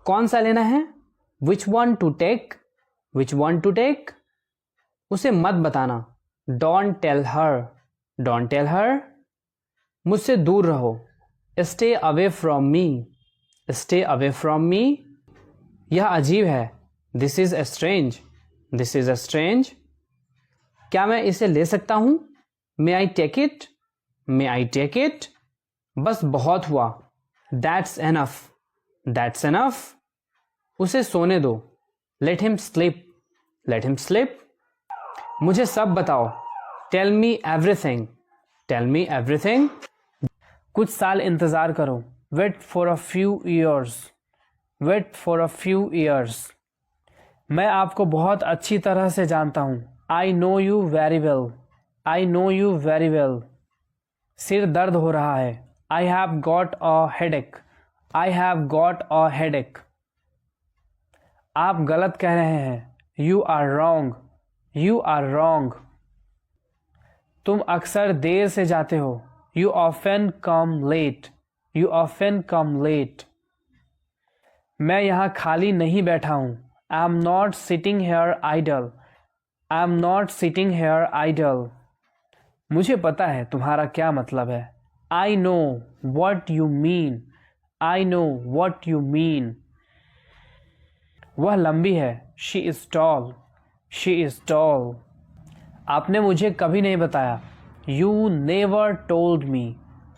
कौन सा लेना है? Which one to take, which one to take. उसे मत बताना, don't tell her, don't tell her. मुझसे दूर रहो, stay away from me, stay away from me. यह अजीब है, this is strange, this is strange. क्या मैं इसे ले सकता हूं? May I take it, may I take it. बस बहुत हुआ, दैट्स एनफ, दैट्स एनफ। उसे सोने दो, let him sleep, let him sleep. मुझे सब बताओ, tell me everything, tell me everything. कुछ साल इंतजार करो, wait for a few years, wait for a few years. मैं आपको बहुत अच्छी तरह से जानता हूँ, I know you very well, I know you very well. सिर दर्द हो रहा है, I have got a headache, I have got a headache. आप गलत कह रहे हैं, you are wrong, you are wrong. तुम अक्सर देर से जाते हो, you often come late, you often come late. मैं यहाँ खाली नहीं बैठा हूँ, I am not sitting here idle, I am not sitting here idle. मुझे पता है तुम्हारा क्या मतलब है, I know what you mean, I know what you mean. वह लंबी है, she is tall, she is tall. आपने मुझे कभी नहीं बताया, you never told me,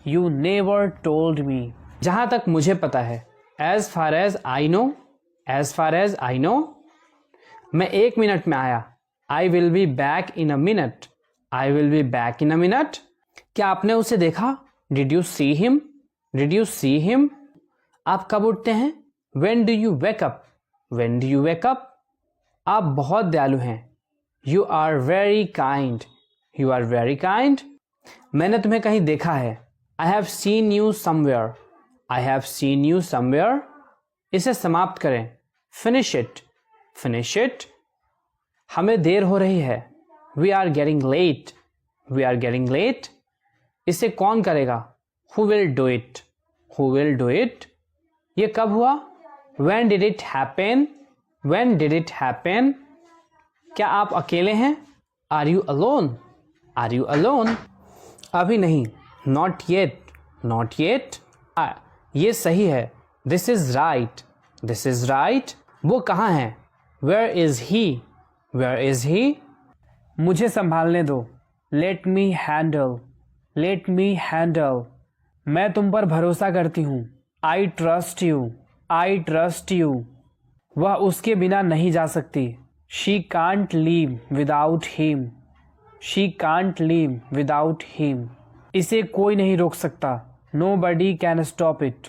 you never told me. जहाँ तक मुझे पता है, as far as I know, as far as I know. मैं 1 मिनट में आया, I will be back in a minute, I will be back in a minute. क्या आपने उसे देखा? Did you see him, did you see him. आप कब उठते हैं? When do you wake up, when do you wake up. आप बहुत दयालु हैं, you are very kind, you are very kind. मैंने तुम्हें कहीं देखा है, I have seen you somewhere, I have seen you somewhere. इसे समाप्त करें, फिनिश इट, फिनिश इट। हमें देर हो रही है, we are getting late, we are getting late. इसे कौन करेगा? Who will do it, who will do it. ये कब हुआ? When did it happen, when did it happen. क्या आप अकेले हैं? Are you alone, are you alone. अभी नहीं, नॉट येट, नॉट येट। ये सही है, this is right, this is right. वो कहाँ है? Where is he, where is he. मुझे संभालने दो, let me handle, let me handle. मैं तुम पर भरोसा करती हूँ, I trust you, I trust you. वह उसके बिना नहीं जा सकती, she can't leave without him, she can't leave without him. इसे कोई नहीं रोक सकता, nobody can stop it,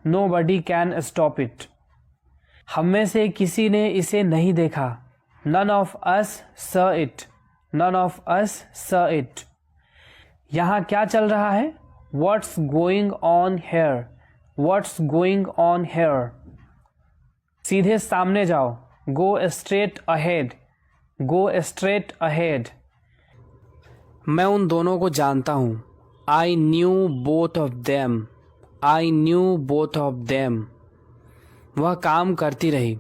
nobody can stop it. हम में से किसी ने इसे नहीं देखा, नन ऑफ अस स इट, नन ऑफ अस स इट। यहाँ क्या चल रहा है? What's going on here, what's going on here. सीधे सामने जाओ, go straight ahead, go straight ahead. मैं उन दोनों को जानता हूँ, I knew both of them, I knew both of them. वह काम करती रही,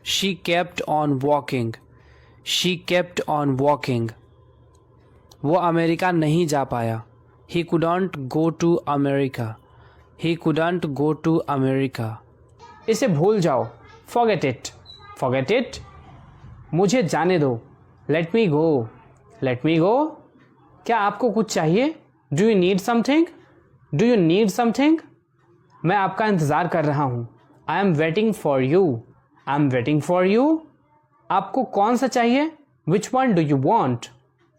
she kept on walking, she kept on walking. वो अमेरिका नहीं जा पाया, he couldn't go to America, he couldn't go to America. इसे भूल जाओ, फॉरगेट इट, फॉरगेट इट। मुझे जाने दो, लेट मी गो, लेट मी गो। क्या आपको कुछ चाहिए? Do you need something, do you need something. मैं आपका इंतज़ार कर रहा हूँ, I am waiting for you, I am waiting for you. आपको कौन सा चाहिए? Which one do you want,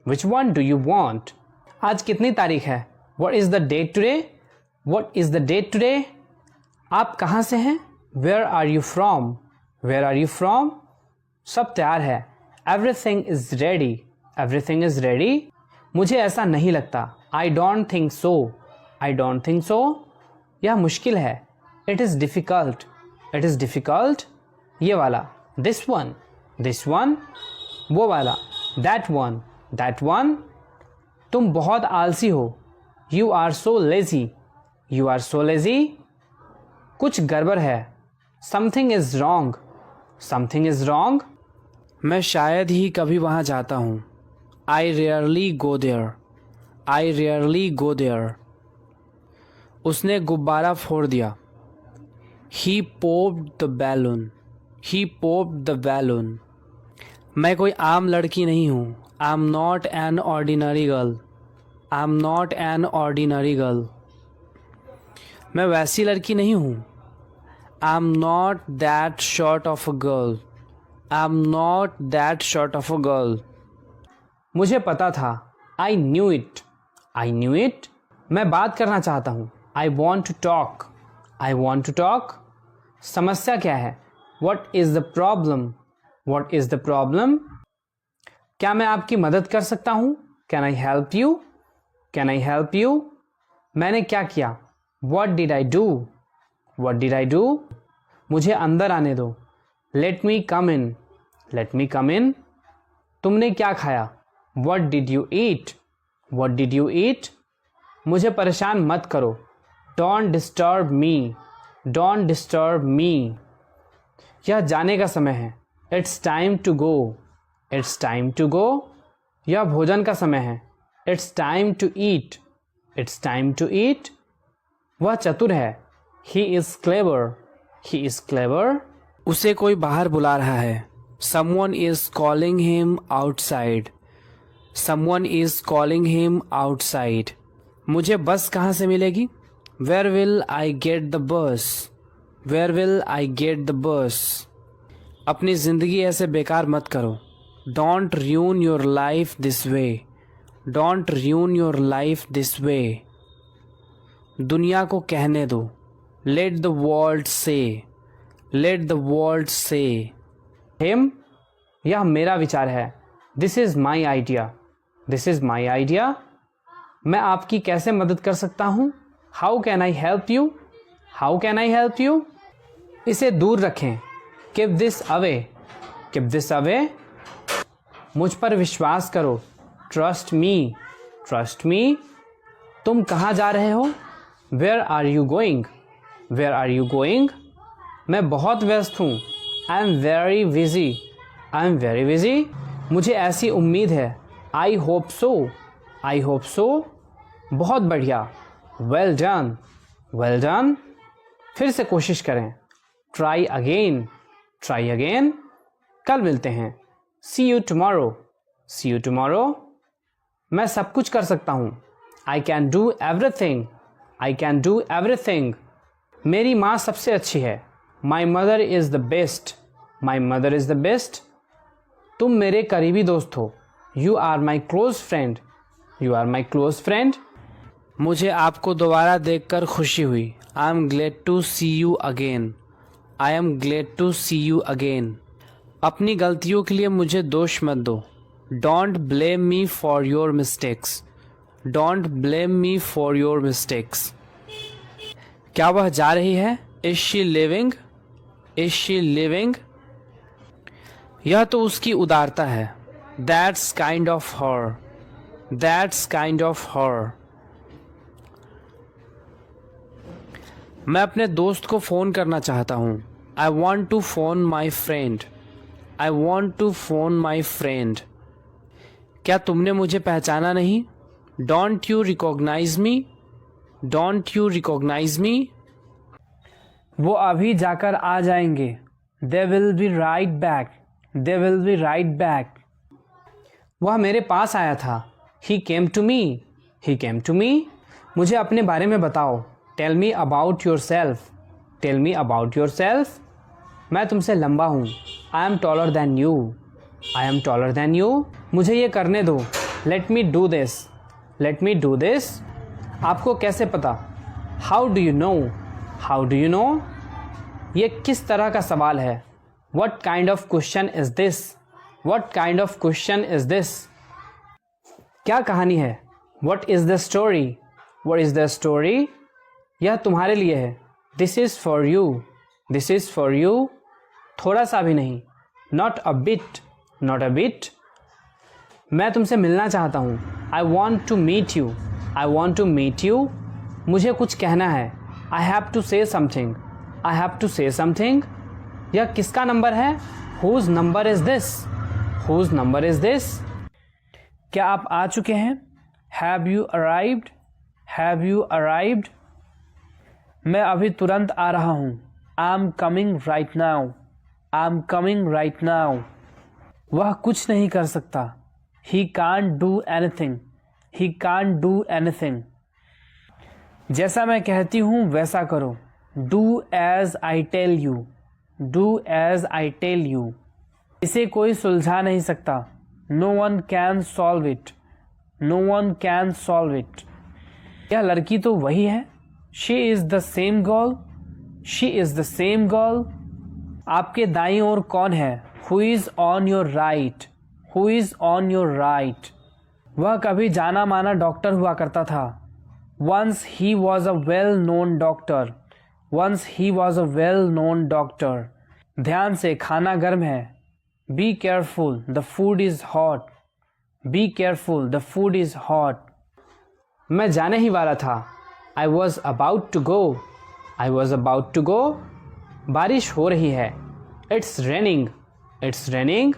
which one do you want. आज कितनी तारीख है? What is the date today, what is the date today. आप कहाँ से हैं? Where are you from, where are you from. सब तैयार है, everything is ready, everything is ready. मुझे ऐसा नहीं लगता, I don't think so, I don't think so. यह मुश्किल है, it is difficult, it is difficult. ये वाला, दिस वन, दिस वन। वो वाला, दैट वन, दैट वन। तुम बहुत आलसी हो, you are so lazy, you are so lazy. कुछ गड़बड़ है, something is wrong, something is wrong. मैं शायद ही कभी वहाँ जाता हूँ। I rarely go there, I rarely go there. उसने गुब्बारा फोड़ दिया। He popped the balloon, he popped the balloon. मैं कोई आम लड़की नहीं हूँ। I am not an ordinary girl, I am not an ordinary girl. मैं वैसी लड़की नहीं हूँ। I am not that short of a girl, I am not that short of a girl. मुझे पता था। I knew it, I knew it. मैं बात करना चाहता हूँ। I want to talk, I want to talk. समस्या क्या है? What is the problem, what is the problem. क्या मैं आपकी मदद कर सकता हूँ? Can I help you, can I help you. मैंने क्या किया? What did I do, what did I do. मुझे अंदर आने दो। Let me come in, let me come in. तुमने क्या खाया? What did you eat, what did you eat. मुझे परेशान मत करो। Don't disturb me, don't disturb me. यह जाने का समय है। It's time to go, it's time to go. यह भोजन का समय है। It's time to eat, it's time to eat. वह चतुर है। He is clever, he is clever. उसे कोई बाहर बुला रहा है। Someone is calling him outside, someone is calling him outside. मुझे बस कहाँ से मिलेगी? Where will I get the bus, where will I get the bus. अपनी ज़िंदगी ऐसे बेकार मत करो। Don't ruin your life this way, don't ruin your life this way. दुनिया को कहने दो। Let the world say, let the world say. Him, यह मेरा विचार है। This is my idea, this is my idea. मैं आपकी कैसे मदद कर सकता हूँ? How can I help you, how can I help you. इसे दूर रखें। Keep this away, keep this away. मुझ पर विश्वास करो। Trust me, trust me. तुम कहाँ जा रहे हो? Where are you going, where are you going. मैं बहुत व्यस्त हूँ। I am very busy, I am very busy. मुझे ऐसी उम्मीद है। I hope so, I hope so. बहुत बढ़िया। Well done, well done. फिर से कोशिश करें। Try again, try again. कल मिलते हैं। See you tomorrow, see you tomorrow. मैं सब कुछ कर सकता हूँ। I can do everything, I can do everything. मेरी माँ सबसे अच्छी है। My mother is the best, my mother is the best. तुम मेरे करीबी दोस्त हो। You are my close friend, you are my close friend. मुझे आपको दोबारा देखकर खुशी हुई। I am glad to see you again, I am glad to see you again. अपनी गलतियों के लिए मुझे दोष मत दो। Don't blame me for your mistakes, don't blame me for your mistakes. क्या वह जा रही है? Is she living, is she living. यह तो उसकी उदारता है। That's kind of her, that's kind of हर। मैं अपने दोस्त को फ़ोन करना चाहता हूँ। I want to phone my friend, I want to phone my friend. क्या तुमने मुझे पहचाना नहीं? Don't you recognise me, don't you recognise me. वो अभी जाकर आ जाएंगे। They will be right back, they will be right back. वह मेरे पास आया था। He came to me, he came to me. मुझे अपने बारे में बताओ। Tell me about your self, tell me about yourself. मैं तुमसे लंबा हूँ। I am taller than you, I am taller than you. मुझे ये करने दो। Let me do this, let me do this. आपको कैसे पता? How do you know, how do you know. ये किस तरह का सवाल है? What kind of question is this, what kind of question is this. क्या कहानी है? वट इज़ द स्टोरी, वट इज़ द स्टोरी। यह तुम्हारे लिए है। This is for you, this is for you. थोड़ा सा भी नहीं। Not a bit, not a bit. मैं तुमसे मिलना चाहता हूँ। I want to meet you, I want to meet you. मुझे कुछ कहना है। I have to say something, I have to say something, यह किसका नंबर है? Whose number is this? Whose number is this? क्या आप आ चुके हैं? Have you arrived? Have you arrived? मैं अभी तुरंत आ रहा हूँ। I am coming right now. I am coming right now. वह कुछ नहीं कर सकता। He can't do anything. He can't do anything. जैसा मैं कहती हूँ वैसा करो। Do as I tell you. Do as I tell you. इसे कोई सुलझा नहीं सकता। No one can solve it. No one can solve it. यह लड़की तो वही है। She is the same girl. She is the same girl. आपके दाईं ओर कौन है? Who is on your right? Who is on your right? वह कभी जाना माना डॉक्टर हुआ करता था। Once he was a well known doctor. Once he was a well known doctor. ध्यान से, खाना गर्म है। Be careful, the food is hot. Be careful, the food is hot. मैं जाने ही वाला था। आई was about to go. I was about to go. बारिश हो रही है। It's raining. It's raining.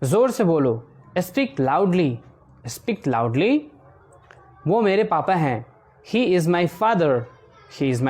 जोर से बोलो। Speak loudly. Speak loudly. वो मेरे पापा हैं। He is my father. He is my